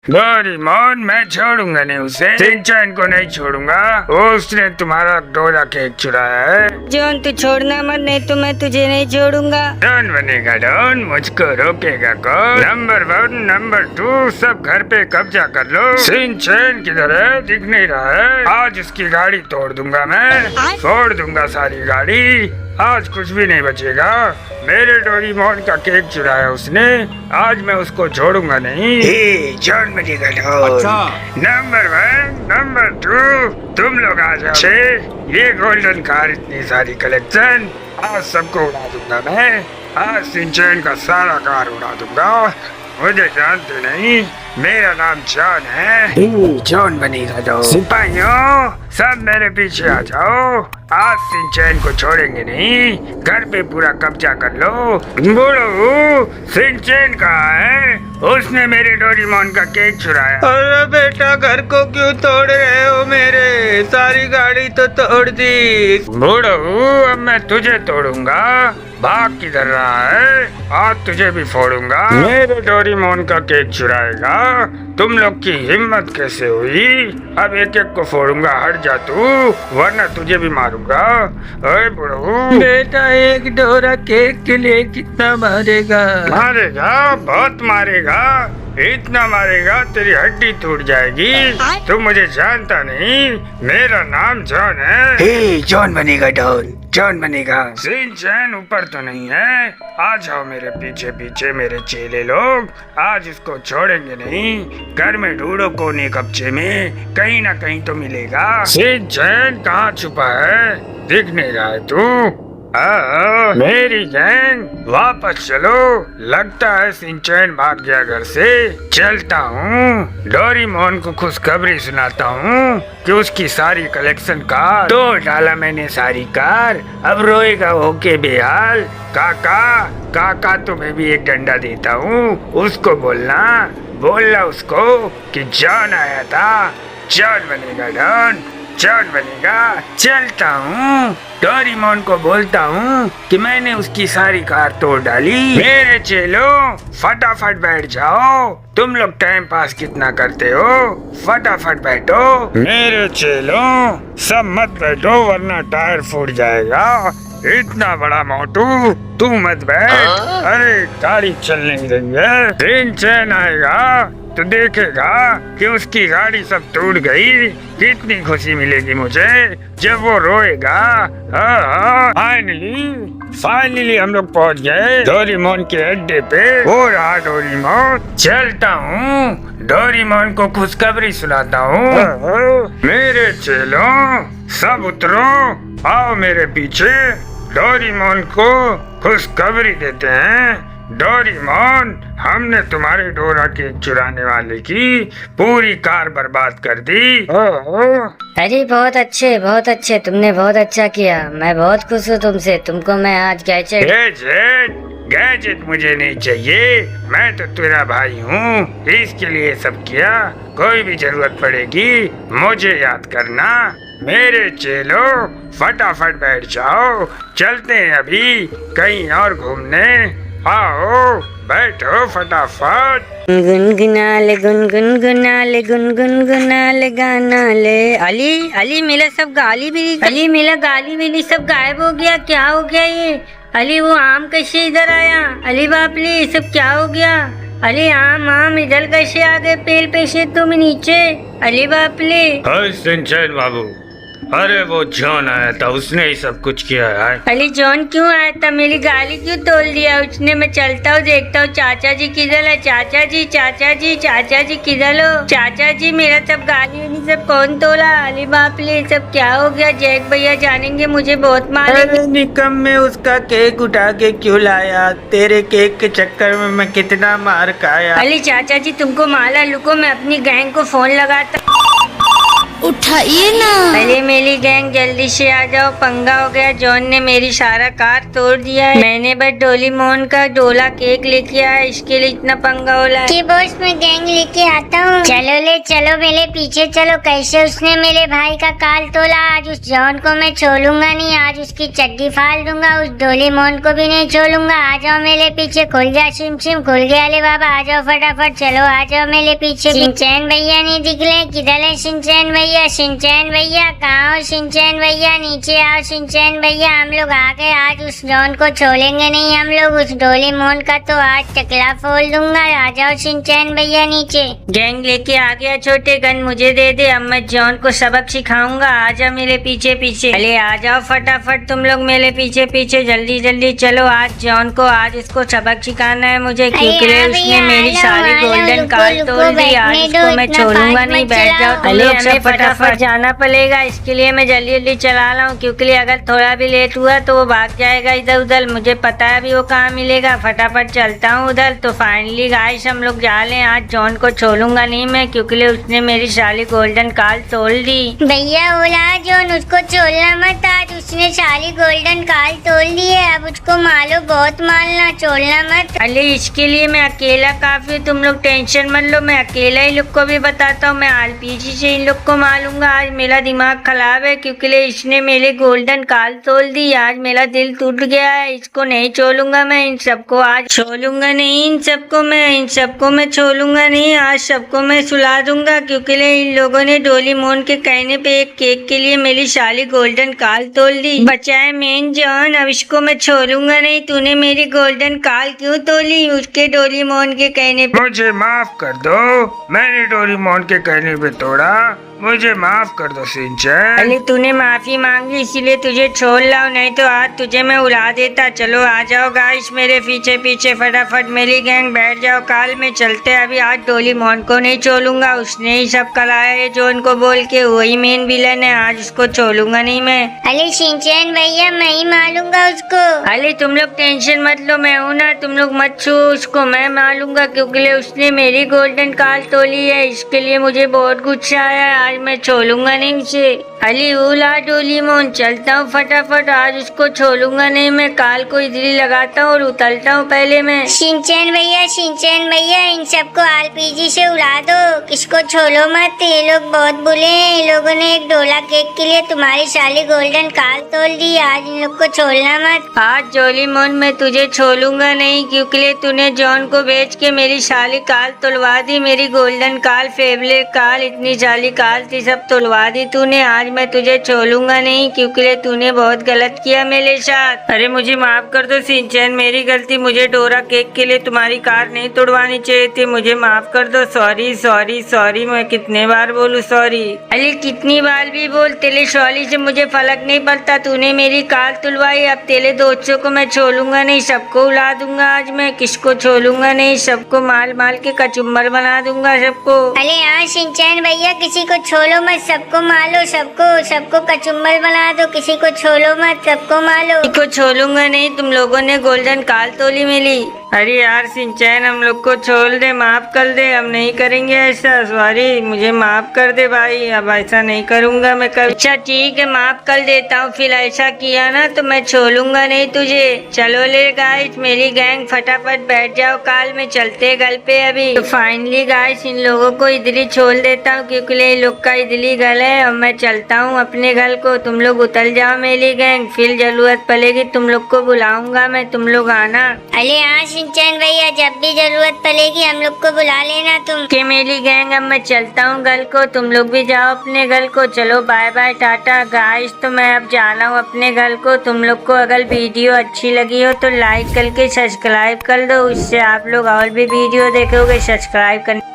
Doraemon, मैं छोड़ूंगा नहीं उसे। शिनचैन को नहीं छोड़ूंगा। उसने तुम्हारा डोरा केक चुराया है। जॉन तू छोड़ना मत, नहीं तो मैं तुझे नहीं छोड़ूंगा। डॉन बनेगा डॉन, मुझको रोकेगा कौन। नंबर 1 नंबर 2 सब घर पे कब्जा कर लो। शिनचैन किधर है? दिख नहीं रहा है। आज उसकी गाड़ी तोड़ दूंगा मैं, फोड़ दूंगा सारी गाड़ी। आज कुछ भी नहीं बचेगा। मेरे डोरेमोन का केक चुराया उसने, आज मैं उसको छोड़ूंगा नहीं। जॉन बनेगा डॉन। अच्छा। नंबर 1 नंबर 2 तुम लोग आ जाओ। ये गोल्डन कार, इतनी सारी कलेक्शन, आज सबको उड़ा दूंगा मैं। आज शिनचैन का सारा कार उड़ा दूंगा। मुझे जानते नहीं, मेरा नाम जॉन है। जॉन बनेगा डॉन। सिपाहियों, सब मेरे पीछे आ जाओ। आज शिनचैन को छोड़ेंगे नहीं। घर पे पूरा कब्जा कर लो। बूढ़ो, शिनचैन कहाँ है? उसने मेरे डोरेमोन का केक चुराया। अरे बेटा, घर को क्यों तोड़ रहे हो? मेरे सारी गाड़ी तो तोड़ दी। बूढ़ो, अब मैं तुझे तोड़ूंगा। भाग किधर रहा है? आज तुझे भी फोड़ूंगा। मेरे डोरेमोन का केक चुराएगा? तुम लोग की हिम्मत कैसे हुई? अब एक एक को फोड़ूंगा। हट जा तू, वरना तुझे भी मारूंगा। अरे बूढ़ो, बेटा, एक डोरा केक के लिए कितना मारेगा? मारेगा, बहुत मारेगा। इतना मारेगा तेरी हड्डी टूट जाएगी। तू मुझे जानता नहीं, मेरा नाम जॉन है। जॉन बनेगा डॉन, जॉन बनेगा। शिनचैन ऊपर तो नहीं है। आ जाओ मेरे पीछे पीछे मेरे चेले लोग। आज इसको छोड़ेंगे नहीं। घर में ढूंढो कोने कब्जे में, कहीं ना कहीं तो मिलेगा। शिनचैन कहाँ छुपा है? दिख नहीं रहा है तू। मेरी गैंग, वापस चलो। लगता है शिनचैन भाग गया घर से। चलता हूँ, डोरेमोन को खुशखबरी सुनाता हूँ कि उसकी सारी कलेक्शन कार तोड़ डाला मैंने, सारी कार। अब रोएगा होके बेहाल। काका, काका तुम्हें भी एक डंडा देता हूँ, उसको बोलना उसको कि जॉन आया था। जॉन बनेगा डॉन, जॉन बनेगा। चलता हूँ, डोरेमोन को बोलता हूँ कि मैंने उसकी सारी कार तोड़ डाली। मेरे चेलों, फटाफट बैठ जाओ। तुम लोग टाइम पास कितना करते हो? फटाफट बैठो। मेरे चेलों, सब मत बैठो वरना टायर फूट जाएगा। इतना बड़ा मोटू, तू मत बैठ। अरे गाड़ी चल नहीं रही है। शिनचैन आएगा तो देखेगा कि उसकी गाड़ी सब टूट गई। कितनी खुशी मिलेगी मुझे जब वो रोएगा। फाइनली हम लोग पहुंच गए डोरेमोन के अड्डे पे। वो रहा डोरेमोन। चलता हूँ, डोरेमोन को खुशखबरी सुनाता हूँ। मेरे चेलों, सब उतरो, आओ मेरे पीछे। डोरेमोन को खुशखबरी देते हैं। डोरेमोन, हमने तुम्हारे डोरा केक चुराने वाले की पूरी कार बर्बाद कर दी। अरे बहुत अच्छे, तुमने बहुत अच्छा किया। मैं बहुत खुश हूँ तुमसे। तुमको मैं आज गैजेट मुझे नहीं चाहिए। मैं तो तेरा भाई हूँ, इसके लिए सब किया। कोई भी जरूरत पड़ेगी मुझे याद करना। मेरे चेलो, फटाफट बैठ जाओ। चलते हैं अभी कहीं और घूमने। आओ बैठो फटाफट। गुनगुना ले गाना ले। अली मिला सब गाली मिली सब गायब हो गया। क्या हो गया ये? अली, वो आम कैसे इधर आया? अली बाप रे, ये सब क्या हो गया? अली, आम इधर कैसे आ गए? पेड़ पे से तुम नीचे। अली बाप रे। शिनचैन बाबू, अरे वो जॉन आया था, उसने ही सब कुछ किया है। अली, जॉन क्यों आया था? मेरी गाली क्यों तोड़ दिया उसने? मैं चलता हूँ, देखता हूँ चाचा जी किधर है। चाचा जी किधर हो? चाचा जी, मेरा सब गाली सब कौन तोड़ा? अली बाप रे, सब क्या हो गया? जैक भैया जानेंगे, मुझे बहुत मारेंगे। अरे निकम में उसका केक उठा के क्यों लाया? तेरे केक के चक्कर में मैं कितना मार खाया। अली चाचा जी, तुमको माला, लुको, मैं अपनी गैंग को फोन लगाता। उठाइए ना। अरे मेरी गैंग जल्दी से आ जाओ, पंगा हो गया। जॉन ने मेरी सारा कार तोड़ दिया है। मैंने बस डोलीमोन का डोला केक लेके आया, इसके लिए इतना पंगा हो रहा है। कि बॉस मैं गैंग लेके आता हूँ। चलो ले चलो मेरे पीछे चलो। कैसे उसने मेरे भाई का काल तोला, आज उस जॉन को मैं छोड़ूंगा नहीं, आज उसकी चड्डी फाड़ दूंगा, उस डोलीमोन को भी नहीं छोड़ूंगा। आ जाओ मेरे पीछे, खुल जा सिम सिम, खुल गया ले बाबा, आ जाओ फटाफट, चलो आ जाओ मेरे पीछे। सिंचैन भैया नहीं दिख रहे, किधर है सिंचैन भैया? सिंचैन भैया कहाँ हो? सिंचैन भैया नीचे आओ। सिंचैन भैया हम लोग आ गए, आज उस जॉन को छोड़ेंगे नहीं हम लोग, उस डोलीमोन का तो आज टकला फोड़ दूंगा। आ जाओ सिंचैन भैया नीचे। गैंग लेके आ गया, छोटे गन मुझे दे दे, अब मैं जॉन को सबक सिखाऊंगा। आ जा मेरे पीछे पीछे। अरे आ जाओ फटाफट तुम लोग मेरे पीछे पीछे, जल्दी जल्दी चलो। आज जॉन को आज उसको सबक सिखाना है मुझे, क्योंकि उसने मेरी सारी गोल्डन कार तोड़ दी। आज उसको मैं छोड़ूंगा नहीं, बैठ जाओ तुम लोग सब, फटाफट जाना पड़ेगा। इसके लिए मैं जल्दी जल्दी चला रहा हूँ, क्योंकि अगर थोड़ा भी लेट हुआ तो वो भाग जाएगा इधर उधर। मुझे पता है अभी वो कहाँ मिलेगा, फटाफट चलता हूँ उधर। तो फाइनली गाइस हम लोग जा रहे हैं, आज जॉन को छोड़ूंगा नहीं मैं, क्योंकि उसने मेरी सारी गोल्डन कार तोड़ दी। भैया बोला जॉन उसको छोड़ना मत, आज उसने सारी गोल्डन कार तोड़ दी है, अब उसको मारो, बहुत मारना, छोड़ना मत। अरे इसके लिए मैं अकेला काफी, तुम लोग टेंशन मत लो, मैं अकेला ही लोग को भी बताता हूँ। मैं आरपीजी से इन लोग को मारूंगा। आज मेरा दिमाग खराब है, क्योंकि इसने मेरे गोल्डन कार तोड़ दी। आज मेरा दिल टूट गया है, इसको नहीं छोड़ूंगा मैं, इन सबको आज छोड़ूंगा नहीं, इन सबको मैं छोड़ूंगा नहीं। आज सबको मैं सुला दूंगा, क्योंकि इन लोगों ने डोलीमोन के कहने पे एक केक के लिए मेरी सारी गोल्डन कार तोड़ दी। बचाए मेन जॉन, अब इसको मैं छोड़ूंगा नहीं। तूने मेरी गोल्डन कार क्यों तोड़ी? उसके डोलीमोन के कहने पे। मुझे माफ कर दो, मैंने डोरीमोन के कहने पे तोड़ा, मुझे माफ कर दो सिंचैन। अरे तूने माफी मांगी इसीलिए तुझे छोड़ रहा हूँ, नहीं तो आज तुझे मैं उड़ा देता। चलो आ जाओ गाइस मेरे पीछे पीछे, फटाफट मेरी गैंग बैठ जाओ, काल में चलते। अभी आज डोलीमोन को नहीं छोड़ूंगा, उसने ही सब कराया है जॉन को बोल के, वही मेन विलन है, आज उसको छोड़ूंगा नहीं मैं। अरे सिंचैन भैया मैं ही मारूंगा उसको। अरे तुम लोग टेंशन मत लो, मैं हूँ ना, तुम लोग मत छू उसको, मैं मारूंगा, क्योंकि उसने मेरी गोल्डन कार तोड़ी है। इसके लिए मुझे बहुत गुस्सा आया है, आज मैं छोड़ूंगा नहीं उसे। अली उला डोलीमोन, चलता हूँ फटाफट, आज उसको छोड़ूंगा नहीं मैं। काल को इधर ही लगाता हूँ और उतरता हूँ पहले मैं। सिंचैन भैया इन सबको आरपीजी से उड़ा दो, किसको छोड़ो मत, ये लोग बहुत बुरे हैं। इन लोगों ने एक डोला केक के लिए तुम्हारी सारी गोल्डन कार तोड़ दी, आज इन लोग को छोड़ना मत। आज डोलीमोन मैं तुझे छोड़ूंगा नहीं, क्योंकि तूने जॉन को बेच के मेरी सारी कार तोड़वा दी। मेरी गोल्डन कार, फेवरेट कार, इतनी सारी कार थी, सब तोड़वा दी तूने। आज मैं तुझे छोड़ूंगा नहीं, क्योंकि तूने बहुत गलत किया मेरे साथ। अरे मुझे माफ कर दो सिंचैन, मेरी गलती, मुझे डोरा केक के लिए तुम्हारी कार नहीं तोड़वानी चाहिए थी, मुझे माफ कर दो। सॉरी सॉरी सॉरी, मैं कितने बार बोलूं सॉरी? अरे कितनी बार भी बोल, तेरे सॉरी से मुझे फर्क नहीं पड़ता। तूने मेरी कार तुलवाई, अब तेरे दोस्तों को मैं छोड़ूंगा नहीं, सबको उड़ा दूंगा आज मैं, किसको छोड़ूंगा नहीं, सबको माल माल के कचुम्बर बना दूंगा सबको। अरे हाँ सिंचैन भैया किसी को छोड़ो मत, सबको मारो, सबको कचुम्बर बना दो, किसी को छोड़ो मत, सबको मारो। को छोड़ूंगा नहीं, तुम लोगों ने गोल्डन कार तोड़ी मिली। अरे यार सिंचैन हम लोग को छोड़ दे, माफ कर दे, हम नहीं करेंगे ऐसा, सॉरी मुझे माफ कर दे भाई, अब ऐसा नहीं करूंगा मैं कभी। अच्छा ठीक है माफ कर देता हूँ, फिर ऐसा किया ना तो मैं छोड़ूंगा नहीं तुझे। चलो ले गाइस मेरी गैंग, फटाफट बैठ जाओ, काल में चलते घर पे अभी। तो फाइनली गाइस इन लोगों को इधर ही छोड़ देता हूँ, क्योंकि ये लोग का इधर ही घर है। अब मैं चलता हूँ अपने घर को, तुम लोग उतर जाओ मेरी गैंग, फिर जरूरत पड़ेगी तुम लोग को बुलाऊंगा मैं, तुम लोग आना। अरे हाँ सिंचैन भैया जब भी जरूरत पड़ेगी हम लोग को बुला लेना तुम। कि मेरी गैंग अब मैं चलता हूँ घर को, तुम लोग भी जाओ अपने घर को। चलो बाय बाय टाटा गाइस, तो मैं अब जा रहा हूँ अपने घर को। तुम लोग को अगर वीडियो अच्छी लगी हो तो लाइक करके सब्सक्राइब कर दो, उससे आप लोग और भी वीडियो देखोगे। सब्सक्राइब करने